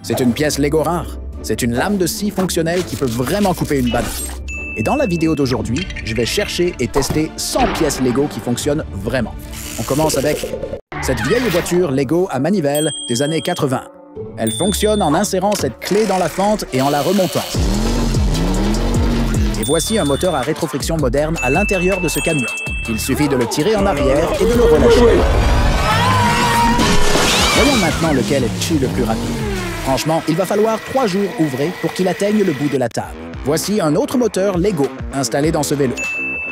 C'est une pièce Lego rare. C'est une lame de scie fonctionnelle qui peut vraiment couper une banane. Et dans la vidéo d'aujourd'hui, je vais chercher et tester 100 pièces Lego qui fonctionnent vraiment. On commence avec cette vieille voiture Lego à manivelle des années 80. Elle fonctionne en insérant cette clé dans la fente et en la remontant. Et voici un moteur à rétrofriction moderne à l'intérieur de ce camion. Il suffit de le tirer en arrière et de le relâcher. Voyons maintenant lequel est le plus rapide. Franchement, il va falloir 3 jours ouvrés pour qu'il atteigne le bout de la table. Voici un autre moteur Lego installé dans ce vélo.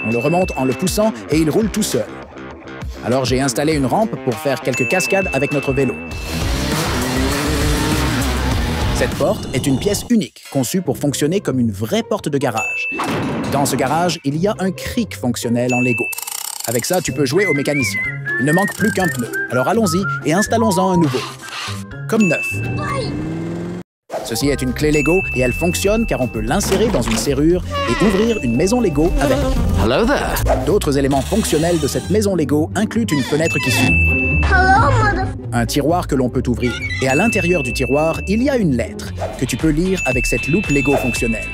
On le remonte en le poussant et il roule tout seul. Alors j'ai installé une rampe pour faire quelques cascades avec notre vélo. Cette porte est une pièce unique, conçue pour fonctionner comme une vraie porte de garage. Dans ce garage, il y a un cric fonctionnel en Lego. Avec ça, tu peux jouer au mécanicien. Il ne manque plus qu'un pneu. Alors allons-y et installons-en un nouveau. Comme neuf. Ceci est une clé Lego et elle fonctionne car on peut l'insérer dans une serrure et ouvrir une maison Lego avec. Hello there. D'autres éléments fonctionnels de cette maison Lego incluent une fenêtre qui s'ouvre, un tiroir que l'on peut ouvrir. Et à l'intérieur du tiroir, il y a une lettre que tu peux lire avec cette loupe Lego fonctionnelle.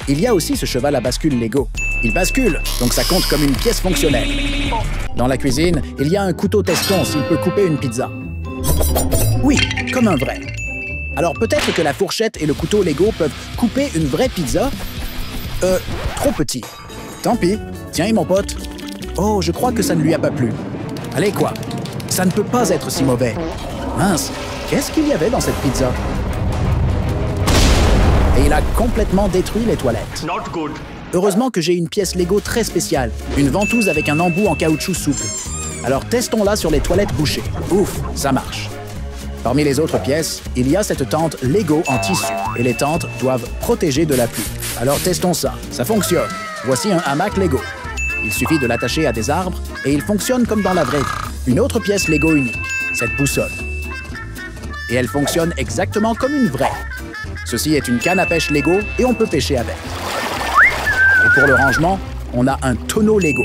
Il y a aussi ce cheval à bascule Lego. Il bascule, donc ça compte comme une pièce fonctionnelle. Dans la cuisine, il y a un couteau teston s'il peut couper une pizza. Oui, comme un vrai. Alors peut-être que la fourchette et le couteau Lego peuvent couper une vraie pizza. Trop petit. Tant pis. Tiens, mon pote. Oh, je crois que ça ne lui a pas plu. Allez, quoi? Ça ne peut pas être si mauvais. Mince, qu'est-ce qu'il y avait dans cette pizza? Et il a complètement détruit les toilettes. Not good. Heureusement que j'ai une pièce Lego très spéciale, une ventouse avec un embout en caoutchouc souple. Alors testons-la sur les toilettes bouchées. Ouf, ça marche. Parmi les autres pièces, il y a cette tente Lego en tissu. Et les tentes doivent protéger de la pluie. Alors testons ça. Ça fonctionne. Voici un hamac Lego. Il suffit de l'attacher à des arbres et il fonctionne comme dans la vraie vie. Une autre pièce Lego unique, cette boussole. Et elle fonctionne exactement comme une vraie. Ceci est une canne à pêche Lego et on peut pêcher avec. Et pour le rangement, on a un tonneau Lego.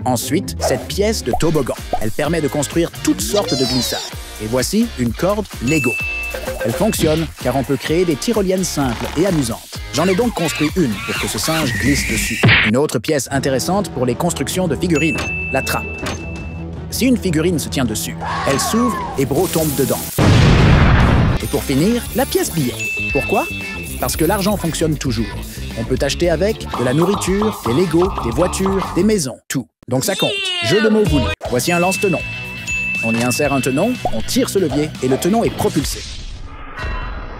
Ensuite, cette pièce de toboggan. Elle permet de construire toutes sortes de glissades. Et voici une corde Lego. Elle fonctionne car on peut créer des tyroliennes simples et amusantes. J'en ai donc construit une pour que ce singe glisse dessus. Une autre pièce intéressante pour les constructions de figurines, la trappe. Si une figurine se tient dessus, elle s'ouvre et Bro tombe dedans. Et pour finir, la pièce billet. Pourquoi? Parce que l'argent fonctionne toujours. On peut acheter avec de la nourriture, des Lego, des voitures, des maisons, tout. Donc ça compte. Jeu de mots voulu. Voici un lance-tenon. On y insère un tenon, on tire ce levier et le tenon est propulsé.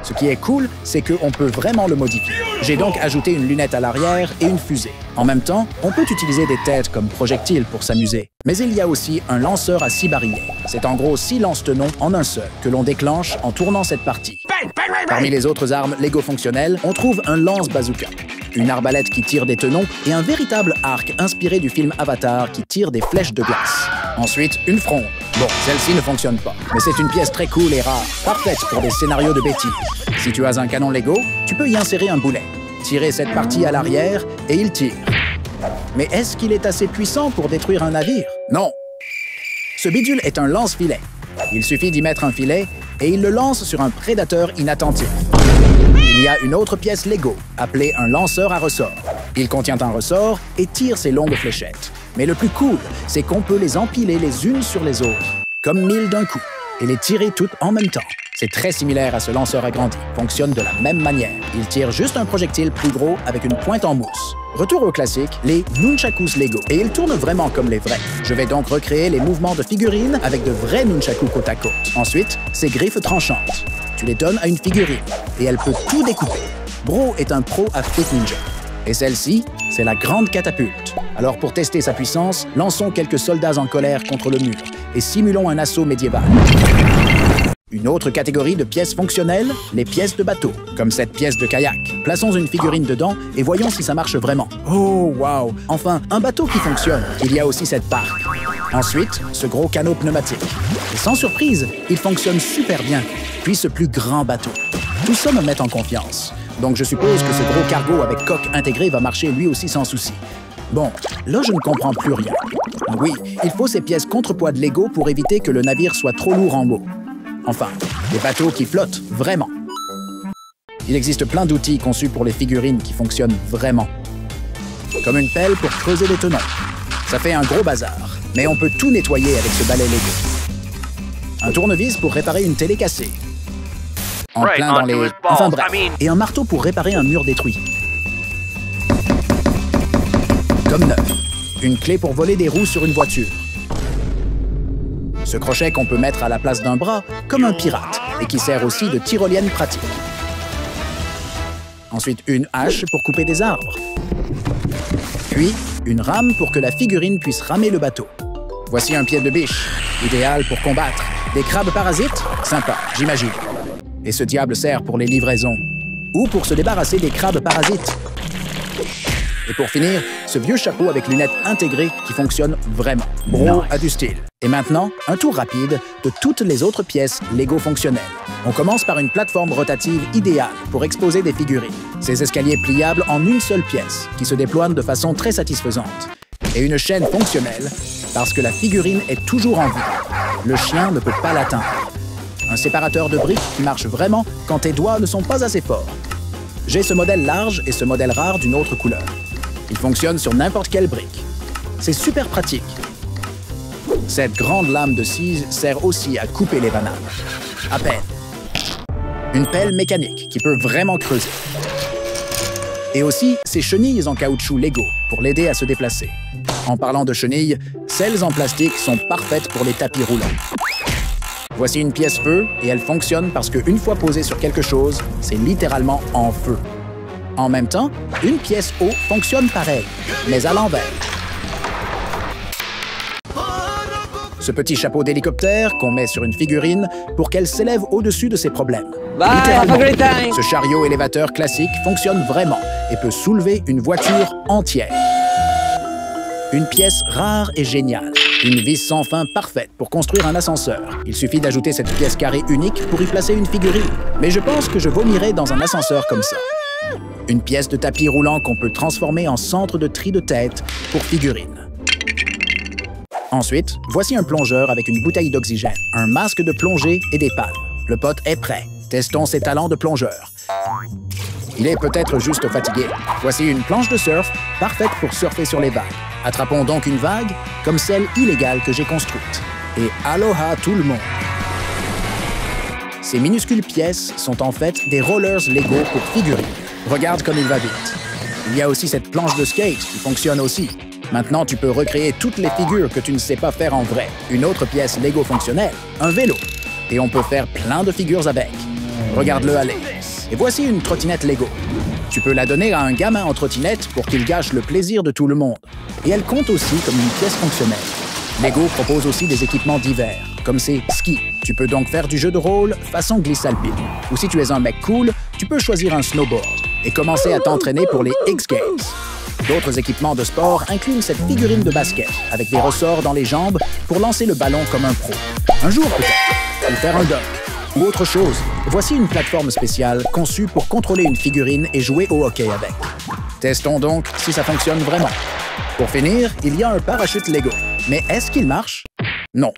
Ce qui est cool, c'est qu'on peut vraiment le modifier. J'ai donc ajouté une lunette à l'arrière et une fusée. En même temps, on peut utiliser des têtes comme projectiles pour s'amuser. Mais il y a aussi un lanceur à 6 barillet. C'est en gros 6 lance-tenons en un seul que l'on déclenche en tournant cette partie. Parmi les autres armes Lego fonctionnelles, on trouve un lance-bazooka, une arbalète qui tire des tenons et un véritable arc inspiré du film Avatar qui tire des flèches de glace. Ensuite, une fronde. Bon, celle-ci ne fonctionne pas, mais c'est une pièce très cool et rare, parfaite pour des scénarios de bêtises. Si tu as un canon Lego, tu peux y insérer un boulet, tirer cette partie à l'arrière et il tire. Mais est-ce qu'il est assez puissant pour détruire un navire? Non. Ce bidule est un lance-filet. Il suffit d'y mettre un filet et il le lance sur un prédateur inattentif. Il y a une autre pièce Lego, appelée un lanceur à ressort. Il contient un ressort et tire ses longues fléchettes. Mais le plus cool, c'est qu'on peut les empiler les unes sur les autres, comme 1000 d'un coup, et les tirer toutes en même temps. C'est très similaire à ce lanceur agrandi, fonctionne de la même manière. Il tire juste un projectile plus gros avec une pointe en mousse. Retour au classique, les nunchakus Lego. Et ils tournent vraiment comme les vrais. Je vais donc recréer les mouvements de figurines avec de vrais nunchakus côte à côte. Ensuite, ces griffes tranchantes. Tu les donnes à une figurine et elle peut tout découper. Bro est un pro à Fruit Ninja. Et celle-ci, c'est la grande catapulte. Alors pour tester sa puissance, lançons quelques soldats en colère contre le mur et simulons un assaut médiéval. Une autre catégorie de pièces fonctionnelles, les pièces de bateau, comme cette pièce de kayak. Plaçons une figurine dedans et voyons si ça marche vraiment. Oh, wow! Enfin, un bateau qui fonctionne. Il y a aussi cette barque. Ensuite, ce gros canot pneumatique. Et sans surprise, il fonctionne super bien. Puis ce plus grand bateau. Tout ça me met en confiance. Donc je suppose que ce gros cargo avec coque intégrée va marcher lui aussi sans souci. Bon, là je ne comprends plus rien. Oui, il faut ces pièces contrepoids de Lego pour éviter que le navire soit trop lourd en haut. Enfin, Des bateaux qui flottent vraiment. Il existe plein d'outils conçus pour les figurines qui fonctionnent vraiment. Comme une pelle pour creuser des tenons. Ça fait un gros bazar, mais on peut tout nettoyer avec ce balai Lego. Un tournevis pour réparer une télé cassée. En plein dans les... Enfin bref. Et un marteau pour réparer un mur détruit. Comme neuf. Une clé pour voler des roues sur une voiture. Ce crochet qu'on peut mettre à la place d'un bras, comme un pirate, et qui sert aussi de tyrolienne pratique. Ensuite, une hache pour couper des arbres. Puis, une rame pour que la figurine puisse ramer le bateau. Voici un pied de biche, idéal pour combattre. Des crabes parasites? Sympa, j'imagine. Et ce diable sert pour les livraisons. Ou pour se débarrasser des crabes parasites. Et pour finir, ce vieux chapeau avec lunettes intégrées qui fonctionne vraiment. Bro a du style. Et maintenant, un tour rapide de toutes les autres pièces Lego fonctionnelles. On commence par une plateforme rotative idéale pour exposer des figurines. Ces escaliers pliables en une seule pièce qui se déploient de façon très satisfaisante. Et une chaîne fonctionnelle parce que la figurine est toujours en vie. Le chien ne peut pas l'atteindre. Un séparateur de briques qui marche vraiment quand tes doigts ne sont pas assez forts. J'ai ce modèle large et ce modèle rare d'une autre couleur. Il fonctionne sur n'importe quelle brique. C'est super pratique. Cette grande lame de scie sert aussi à couper les bananes. À peine. Une pelle mécanique qui peut vraiment creuser. Et aussi ces chenilles en caoutchouc Lego pour l'aider à se déplacer. En parlant de chenilles, celles en plastique sont parfaites pour les tapis roulants. Voici une pièce feu et elle fonctionne parce qu'une fois posée sur quelque chose, c'est littéralement en feu. En même temps, une pièce eau fonctionne pareil, mais à l'envers. Ce petit chapeau d'hélicoptère qu'on met sur une figurine pour qu'elle s'élève au-dessus de ses problèmes. Littéralement, ce chariot élévateur classique fonctionne vraiment et peut soulever une voiture entière. Une pièce rare et géniale. Une vis sans fin parfaite pour construire un ascenseur. Il suffit d'ajouter cette pièce carrée unique pour y placer une figurine. Mais je pense que je vomirais dans un ascenseur comme ça. Une pièce de tapis roulant qu'on peut transformer en centre de tri de tête pour figurines. Ensuite, voici un plongeur avec une bouteille d'oxygène, un masque de plongée et des palmes. Le pote est prêt. Testons ses talents de plongeur. Il est peut-être juste fatigué. Voici une planche de surf, parfaite pour surfer sur les vagues. Attrapons donc une vague, comme celle illégale que j'ai construite. Et aloha tout le monde! Ces minuscules pièces sont en fait des rollers Lego pour figurines. Regarde comme il va vite. Il y a aussi cette planche de skate qui fonctionne aussi. Maintenant, tu peux recréer toutes les figures que tu ne sais pas faire en vrai. Une autre pièce Lego fonctionnelle, un vélo. Et on peut faire plein de figures avec. Regarde-le aller. Et voici une trottinette Lego. Tu peux la donner à un gamin en trottinette pour qu'il gâche le plaisir de tout le monde. Et elle compte aussi comme une pièce fonctionnelle. Lego propose aussi des équipements divers, comme ces skis. Tu peux donc faire du jeu de rôle façon glisse alpine. Ou si tu es un mec cool, tu peux choisir un snowboard et commencer à t'entraîner pour les X Games. D'autres équipements de sport incluent cette figurine de basket avec des ressorts dans les jambes pour lancer le ballon comme un pro. Un jour peut-être, ou faire un dunk. Ou autre chose, voici une plateforme spéciale conçue pour contrôler une figurine et jouer au hockey avec. Testons donc si ça fonctionne vraiment. Pour finir, il y a un parachute Lego. Mais est-ce qu'il marche? Non.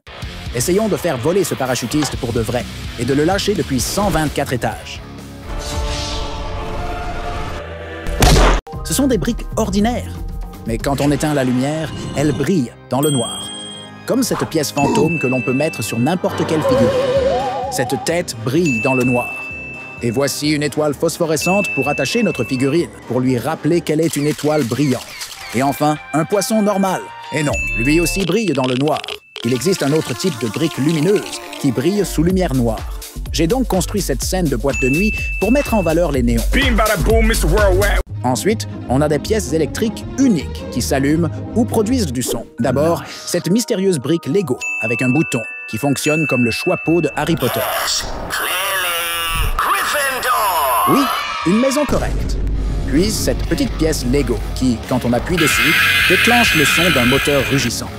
Essayons de faire voler ce parachutiste pour de vrai et de le lâcher depuis 124 étages. Ce sont des briques ordinaires. Mais quand on éteint la lumière, elles brillent dans le noir. Comme cette pièce fantôme que l'on peut mettre sur n'importe quelle figure. Cette tête brille dans le noir. Et voici une étoile phosphorescente pour attacher notre figurine, pour lui rappeler qu'elle est une étoile brillante. Et enfin, un poisson normal. Et non, lui aussi brille dans le noir. Il existe un autre type de brique lumineuse qui brille sous lumière noire. J'ai donc construit cette scène de boîte de nuit pour mettre en valeur les néons. Ensuite, on a des pièces électriques uniques qui s'allument ou produisent du son. D'abord, cette mystérieuse brique Lego avec un bouton qui fonctionne comme le choix-peau de Harry Potter. Oui, une maison correcte. Puis cette petite pièce Lego qui, quand on appuie dessus, déclenche le son d'un moteur rugissant.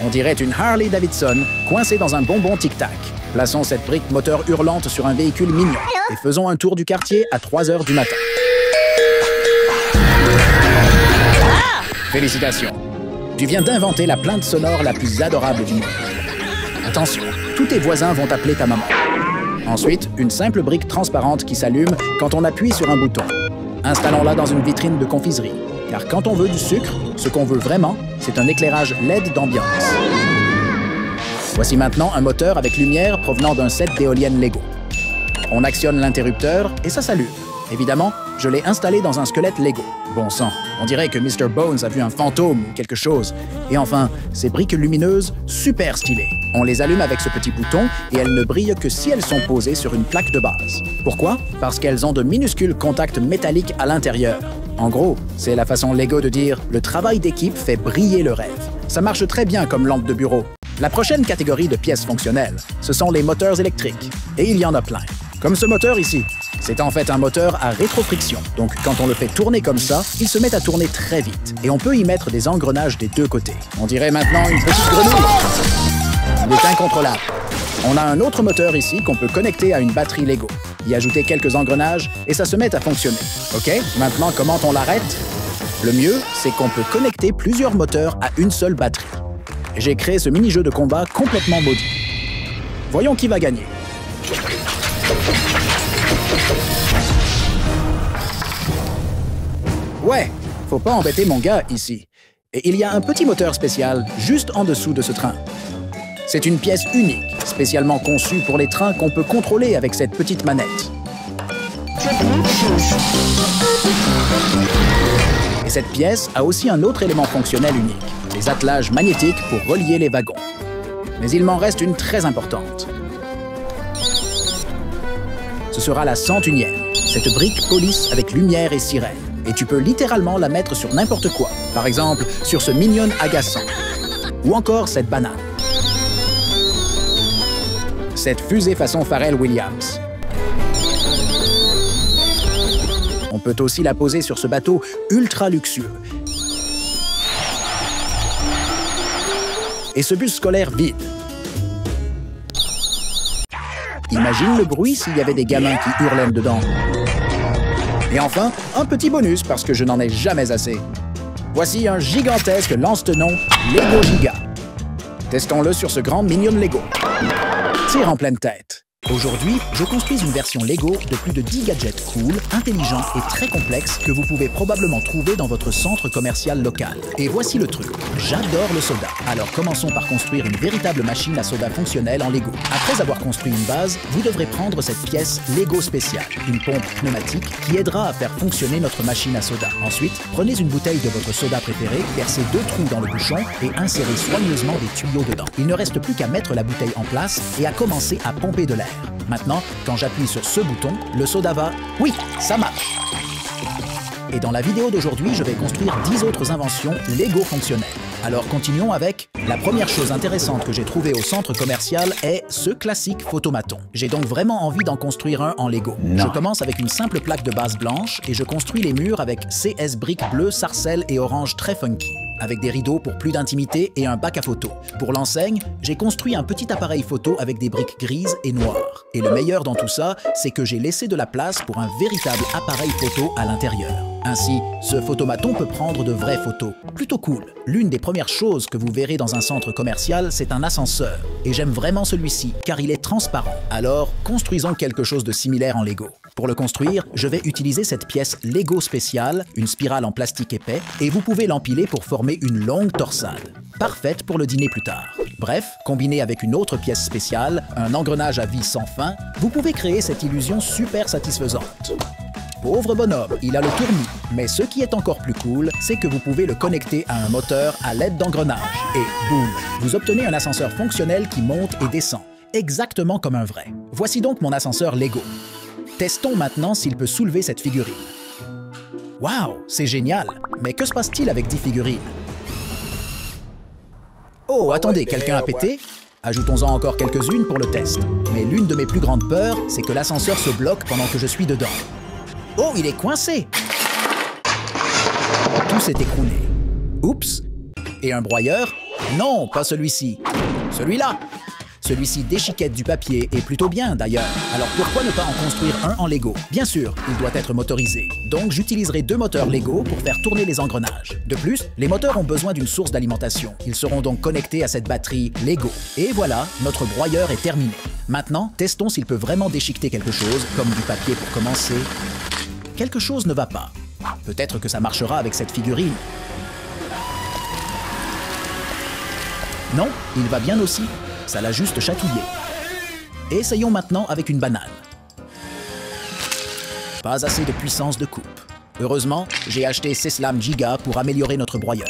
On dirait une Harley Davidson coincée dans un bonbon tic-tac. Plaçons cette brique moteur hurlante sur un véhicule mignon et faisons un tour du quartier à 3 h du matin. Félicitations! Tu viens d'inventer la plainte sonore la plus adorable du monde. Attention, tous tes voisins vont appeler ta maman. Ensuite, une simple brique transparente qui s'allume quand on appuie sur un bouton. Installons-la dans une vitrine de confiserie, car quand on veut du sucre, ce qu'on veut vraiment, c'est un éclairage LED d'ambiance. Voici maintenant un moteur avec lumière provenant d'un set d'éoliennes Lego. On actionne l'interrupteur et ça s'allume. Évidemment, je l'ai installé dans un squelette Lego. Bon sang, on dirait que Mr. Bones a vu un fantôme ou quelque chose. Et enfin, ces briques lumineuses, super stylées. On les allume avec ce petit bouton et elles ne brillent que si elles sont posées sur une plaque de base. Pourquoi? Parce qu'elles ont de minuscules contacts métalliques à l'intérieur. En gros, c'est la façon Lego de dire « le travail d'équipe fait briller le rêve ». Ça marche très bien comme lampe de bureau. La prochaine catégorie de pièces fonctionnelles, ce sont les moteurs électriques. Et il y en a plein. Comme ce moteur ici. C'est en fait un moteur à rétrofriction. Donc quand on le fait tourner comme ça, il se met à tourner très vite. Et on peut y mettre des engrenages des deux côtés. On dirait maintenant une petite grenouille. Il est incontrôlable. On a un autre moteur ici qu'on peut connecter à une batterie Lego. Y ajouter quelques engrenages et ça se met à fonctionner. OK? Maintenant, comment on l'arrête? Le mieux, c'est qu'on peut connecter plusieurs moteurs à une seule batterie. J'ai créé ce mini-jeu de combat complètement maudit. Voyons qui va gagner. Ouais, faut pas embêter mon gars ici. Et il y a un petit moteur spécial juste en dessous de ce train. C'est une pièce unique, spécialement conçue pour les trains qu'on peut contrôler avec cette petite manette. Et cette pièce a aussi un autre élément fonctionnel unique, les attelages magnétiques pour relier les wagons. Mais il m'en reste une très importante. Ce sera la 101e, cette brique police avec lumière et sirène. Et tu peux littéralement la mettre sur n'importe quoi. Par exemple, sur ce mignon agaçant. Ou encore cette banane. Cette fusée façon Pharrell Williams. On peut aussi la poser sur ce bateau ultra luxueux. Et ce bus scolaire vide. Imagine le bruit s'il y avait des gamins qui hurlaient dedans. Et enfin, un petit bonus parce que je n'en ai jamais assez. Voici un gigantesque lance-tenon Lego Giga. Testons-le sur ce grand minion Lego. Tire en pleine tête. Aujourd'hui, je construis une version Lego de plus de 10 gadgets cool, intelligents et très complexes que vous pouvez probablement trouver dans votre centre commercial local. Et voici le truc, j'adore le soda. Alors commençons par construire une véritable machine à soda fonctionnelle en Lego. Après avoir construit une base, vous devrez prendre cette pièce Lego spéciale, une pompe pneumatique qui aidera à faire fonctionner notre machine à soda. Ensuite, prenez une bouteille de votre soda préféré, percez 2 trous dans le bouchon et insérez soigneusement des tuyaux dedans. Il ne reste plus qu'à mettre la bouteille en place et à commencer à pomper de l'air. Maintenant, quand j'appuie sur ce bouton, le soda va... Oui, ça marche! Et dans la vidéo d'aujourd'hui, je vais construire 10 autres inventions Lego fonctionnelles. Alors continuons avec... La première chose intéressante que j'ai trouvée au centre commercial est ce classique photomaton. J'ai donc vraiment envie d'en construire un en Lego. Je commence avec une simple plaque de base blanche et je construis les murs avec CS briques bleues, sarcelles et orange très funky, avec des rideaux pour plus d'intimité et un bac à photos. Pour l'enseigne, j'ai construit un petit appareil photo avec des briques grises et noires. Et le meilleur dans tout ça, c'est que j'ai laissé de la place pour un véritable appareil photo à l'intérieur. Ainsi, ce photomaton peut prendre de vraies photos. Plutôt cool. L'une des premières choses que vous verrez dans un centre commercial, c'est un ascenseur. Et j'aime vraiment celui-ci, car il est transparent. Alors, construisons quelque chose de similaire en Lego. Pour le construire, je vais utiliser cette pièce Lego spéciale, une spirale en plastique épais, et vous pouvez l'empiler pour former une longue torsade. Parfaite pour le dîner plus tard. Bref, combiné avec une autre pièce spéciale, un engrenage à vis sans fin, vous pouvez créer cette illusion super satisfaisante. Pauvre bonhomme, il a le tournis. Mais ce qui est encore plus cool, c'est que vous pouvez le connecter à un moteur à l'aide d'engrenages. Et boum, vous obtenez un ascenseur fonctionnel qui monte et descend, exactement comme un vrai. Voici donc mon ascenseur Lego. Testons maintenant s'il peut soulever cette figurine. Waouh, c'est génial! Mais que se passe-t-il avec 10 figurines? Oh, attendez, quelqu'un a pété? Ajoutons-en encore quelques-unes pour le test. Mais l'une de mes plus grandes peurs, c'est que l'ascenseur se bloque pendant que je suis dedans. Oh, il est coincé! Tout s'est écroulé. Oups! Et un broyeur? Non, pas celui-ci. Celui-là! Celui-ci déchiquette du papier et plutôt bien d'ailleurs. Alors pourquoi ne pas en construire un en Lego? Bien sûr, il doit être motorisé. Donc j'utiliserai 2 moteurs Lego pour faire tourner les engrenages. De plus, les moteurs ont besoin d'une source d'alimentation. Ils seront donc connectés à cette batterie Lego. Et voilà, notre broyeur est terminé. Maintenant, testons s'il peut vraiment déchiqueter quelque chose, comme du papier pour commencer. Quelque chose ne va pas. Peut-être que ça marchera avec cette figurine. Non, il va bien aussi. Ça l'a juste chatouillé. Essayons maintenant avec une banane. Pas assez de puissance de coupe. Heureusement, j'ai acheté Seslam Giga pour améliorer notre broyeur.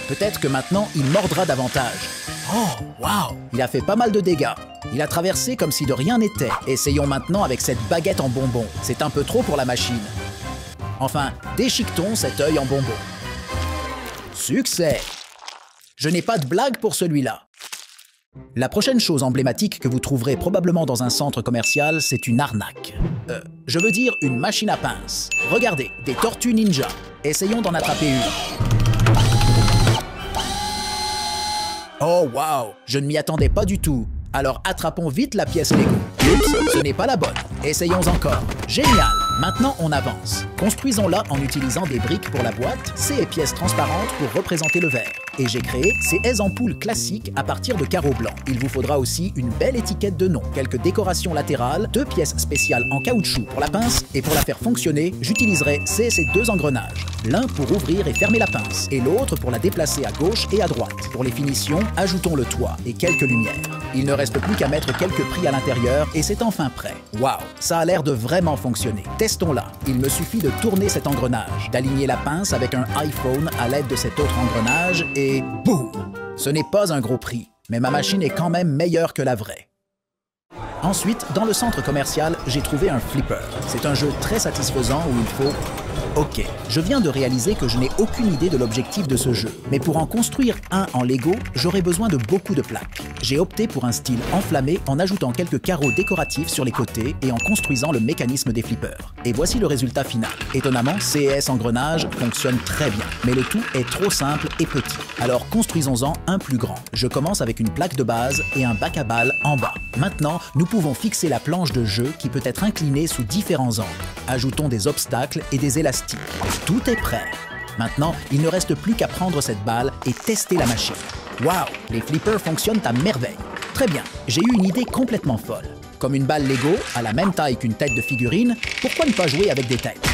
Peut-être que maintenant, il mordra davantage. Oh, waouh! Il a fait pas mal de dégâts. Il a traversé comme si de rien n'était. Essayons maintenant avec cette baguette en bonbon. C'est un peu trop pour la machine. Enfin, déchiquetons cet œil en bonbon. Succès! Je n'ai pas de blague pour celui-là. La prochaine chose emblématique que vous trouverez probablement dans un centre commercial, c'est une arnaque. Je veux dire une machine à pince. Regardez, des tortues ninja. Essayons d'en attraper une. Oh wow! Je ne m'y attendais pas du tout. Alors attrapons vite la pièce Lego. Oups, ce n'est pas la bonne. Essayons encore. Génial! Maintenant, on avance. Construisons-la en utilisant des briques pour la boîte, ces pièces transparentes pour représenter le verre. Et j'ai créé ces haies ampoules classiques à partir de carreaux blancs. Il vous faudra aussi une belle étiquette de nom, quelques décorations latérales, 2 pièces spéciales en caoutchouc pour la pince, et pour la faire fonctionner, j'utiliserai ces 2 engrenages. L'un pour ouvrir et fermer la pince, et l'autre pour la déplacer à gauche et à droite. Pour les finitions, ajoutons le toit et quelques lumières. Il ne reste plus qu'à mettre quelques pris à l'intérieur et c'est enfin prêt. Waouh, ça a l'air de vraiment fonctionner. Testons-la. Il me suffit de tourner cet engrenage, d'aligner la pince avec un iPhone à l'aide de cet autre engrenage et boum! Ce n'est pas un gros prix, mais ma machine est quand même meilleure que la vraie. Ensuite, dans le centre commercial, j'ai trouvé un flipper. C'est un jeu très satisfaisant où il faut... Ok, je viens de réaliser que je n'ai aucune idée de l'objectif de ce jeu. Mais pour en construire un en Lego, j'aurai besoin de beaucoup de plaques. J'ai opté pour un style enflammé en ajoutant quelques carreaux décoratifs sur les côtés et en construisant le mécanisme des flippers. Et voici le résultat final. Étonnamment, CES Engrenage fonctionne très bien, mais le tout est trop simple et petit. Alors construisons-en un plus grand. Je commence avec une plaque de base et un bac à balles en bas. Maintenant, nous pouvons fixer la planche de jeu qui peut être inclinée sous différents angles. Ajoutons des obstacles et des élastiques. Tout est prêt. Maintenant, il ne reste plus qu'à prendre cette balle et tester la machine. Waouh, les flippers fonctionnent à merveille. Très bien, j'ai eu une idée complètement folle. Comme une balle Lego, à la même taille qu'une tête de figurine, pourquoi ne pas jouer avec des têtes?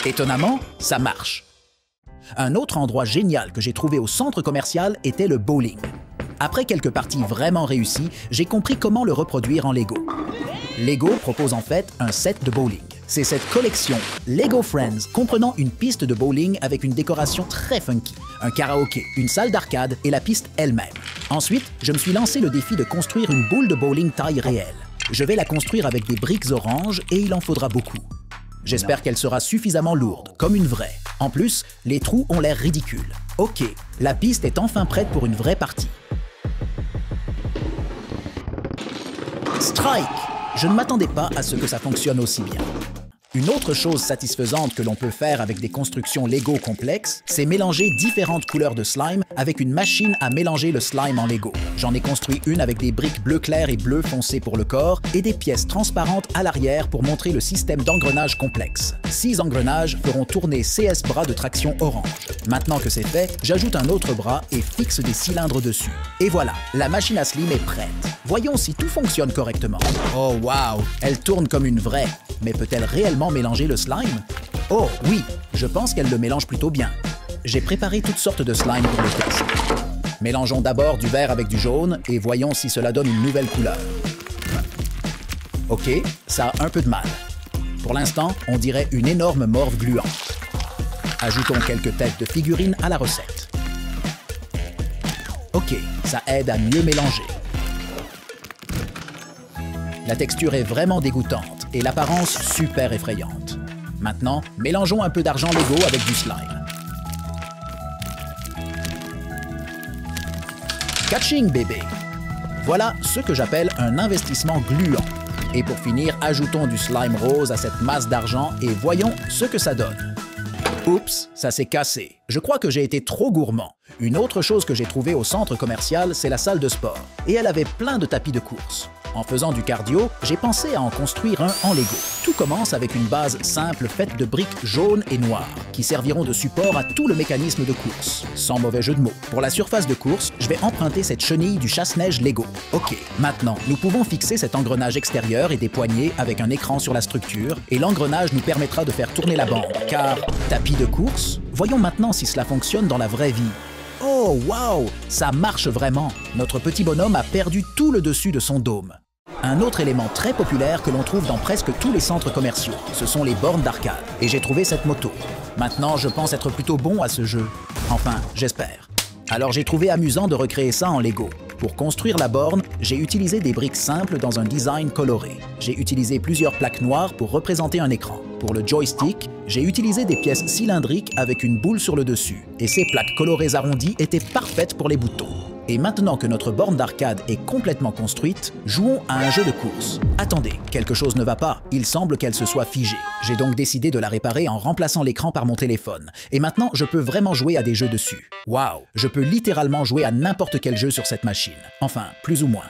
Étonnamment, ça marche. Un autre endroit génial que j'ai trouvé au centre commercial était le bowling. Après quelques parties vraiment réussies, j'ai compris comment le reproduire en Lego. Lego propose en fait un set de bowling. C'est cette collection Lego Friends comprenant une piste de bowling avec une décoration très funky, un karaoké, une salle d'arcade et la piste elle-même. Ensuite, je me suis lancé le défi de construire une boule de bowling taille réelle. Je vais la construire avec des briques oranges et il en faudra beaucoup. J'espère qu'elle sera suffisamment lourde, comme une vraie. En plus, les trous ont l'air ridicules. Ok, la piste est enfin prête pour une vraie partie. Strike! Je ne m'attendais pas à ce que ça fonctionne aussi bien. Une autre chose satisfaisante que l'on peut faire avec des constructions Lego complexes, c'est mélanger différentes couleurs de slime avec une machine à mélanger le slime en Lego. J'en ai construit une avec des briques bleu clair et bleu foncé pour le corps et des pièces transparentes à l'arrière pour montrer le système d'engrenage complexe. 6 engrenages feront tourner CS bras de traction orange. Maintenant que c'est fait, j'ajoute un autre bras et fixe des cylindres dessus. Et voilà, la machine à slim est prête. Voyons si tout fonctionne correctement. Oh wow, elle tourne comme une vraie. Mais peut-elle réellement mélanger le slime? Oh oui, je pense qu'elle le mélange plutôt bien. J'ai préparé toutes sortes de slime pour le test. Mélangeons d'abord du vert avec du jaune et voyons si cela donne une nouvelle couleur. Ok, ça a un peu de mal. Pour l'instant, on dirait une énorme morve gluante. Ajoutons quelques têtes de figurines à la recette. Ok, ça aide à mieux mélanger. La texture est vraiment dégoûtante et l'apparence super effrayante. Maintenant, mélangeons un peu d'argent Lego avec du slime. Catching bébé! Voilà ce que j'appelle un investissement gluant. Et pour finir, ajoutons du slime rose à cette masse d'argent et voyons ce que ça donne. Oups, ça s'est cassé. Je crois que j'ai été trop gourmand. Une autre chose que j'ai trouvée au centre commercial, c'est la salle de sport. Et elle avait plein de tapis de course. En faisant du cardio, j'ai pensé à en construire un en Lego. Tout commence avec une base simple faite de briques jaunes et noires, qui serviront de support à tout le mécanisme de course. Sans mauvais jeu de mots. Pour la surface de course, je vais emprunter cette chenille du chasse-neige Lego. Ok, maintenant, nous pouvons fixer cet engrenage extérieur et des poignées avec un écran sur la structure, et l'engrenage nous permettra de faire tourner la bande. Car, tapis de course? Voyons maintenant si cela fonctionne dans la vraie vie. Oh, waouh! Ça marche vraiment! Notre petit bonhomme a perdu tout le dessus de son dôme. Un autre élément très populaire que l'on trouve dans presque tous les centres commerciaux, ce sont les bornes d'arcade. Et j'ai trouvé cette moto. Maintenant, je pense être plutôt bon à ce jeu. Enfin, j'espère. Alors j'ai trouvé amusant de recréer ça en Lego. Pour construire la borne, j'ai utilisé des briques simples dans un design coloré. J'ai utilisé plusieurs plaques noires pour représenter un écran. Pour le joystick, j'ai utilisé des pièces cylindriques avec une boule sur le dessus. Et ces plaques colorées arrondies étaient parfaites pour les boutons. Et maintenant que notre borne d'arcade est complètement construite, jouons à un jeu de course. Attendez, quelque chose ne va pas. Il semble qu'elle se soit figée. J'ai donc décidé de la réparer en remplaçant l'écran par mon téléphone. Et maintenant, je peux vraiment jouer à des jeux dessus. Waouh! Je peux littéralement jouer à n'importe quel jeu sur cette machine. Enfin, plus ou moins.